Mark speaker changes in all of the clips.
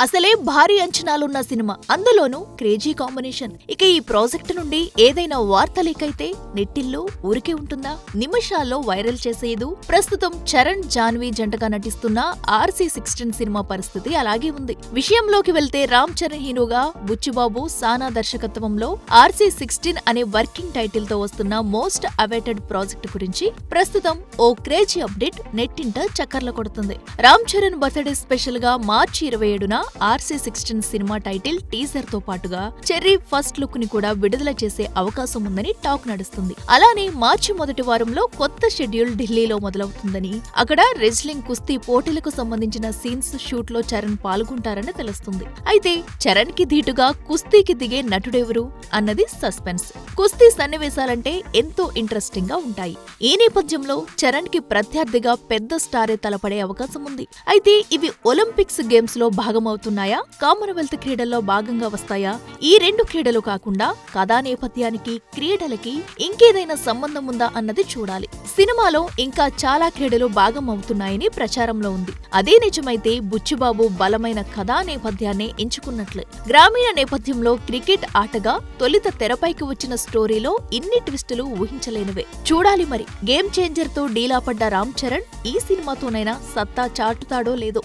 Speaker 1: అసలే భారీ అంచనాలున్న సినిమా, అందులోనూ క్రేజీ కాంబినేషన్. ఇక ఈ ప్రాజెక్టు నుండి ఏదైనా వార్త లీక్ అయితే నెట్టిల్లో ఊరికే ఉంటుందా? నిమిషాల్లో వైరల్ చేసేదు. ప్రస్తుతం చరణ్ జాన్వీ జంటగా నటిస్తున్న RC16 సినిమా పరిస్థితి అలాగే ఉంది. విషయంలోకి వెళ్తే రామ్ చరణ్ హీరోగా, బుచ్చిబాబు సానా దర్శకత్వంలో RC16 అనే వర్కింగ్ టైటిల్ తో వస్తున్న మోస్ట్ అవైటెడ్ ప్రాజెక్టు గురించి ప్రస్తుతం ఓ క్రేజీ అప్డేట్ నెట్టింట చక్కర్ల కొడుతుంది. రామ్ చరణ్ బర్త్డే స్పెషల్ గా మార్చి 27న RC16 సినిమా టైటిల్ టీజర్ తో పాటుగా చెర్రీ ఫస్ట్ లుక్ ని కూడా విడుదల చేసే అవకాశం ఉందని టాక్ నడుస్తుంది. అలానే మార్చి మొదటి వారంలో కొత్త షెడ్యూల్ ఢిల్లీలో మొదలవుతుందని, అక్కడ రెజ్లింగ్ కుస్తీ పోటీలకు సంబంధించిన సీన్స్ షూట్ లో చరణ్ పాల్గొంటారని తెలుస్తుంది. అయితే చరణ్ కి ధీటుగా కుస్తీకి దిగే నటుడెవరు అన్నది సస్పెన్స్. కుస్తీ సన్నివేశాలంటే ఎంతో ఇంట్రెస్టింగ్ గా ఉంటాయి. ఈ నేపథ్యంలో చరణ్ కి ప్రత్యర్థిగా పెద్ద స్టారే తలపడే అవకాశం ఉంది. అయితే ఇవి ఒలింపిక్స్ గేమ్స్ లో భాగమవుతున్నాయా, కామన్వెల్త్ క్రీడల్లో భాగంగా వస్తాయా? ఈ రెండు క్రీడలు కాకుండా కథా నేపథ్యానికి, క్రీడలకి ఇంకేదైనా సంబంధం ఉందా అన్నది చూడాలి. సినిమాలో ఇంకా చాలా క్రీడలు భాగం అవుతున్నాయని ప్రచారంలో ఉంది. అదే నిజమైతే బుచ్చిబాబు బలమైన కథా నేపథ్యాన్ని ఎంచుకున్నట్లే. గ్రామీణ నేపథ్యంలో క్రికెట్ ఆటగా తొలిత తెరపైకి వచ్చిన స్టోరీలో ఇన్ని ట్విస్టులు ఊహించలేనివే. చూడాలి మరి. గేమ్ చేంజర్ తో డీలా పడ్డ రామ్ చరణ్ ఈ సినిమాతోనైనా సత్తా చాటుతాడో లేదో.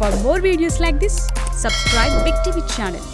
Speaker 2: For more videos like this, subscribe Big TV channel.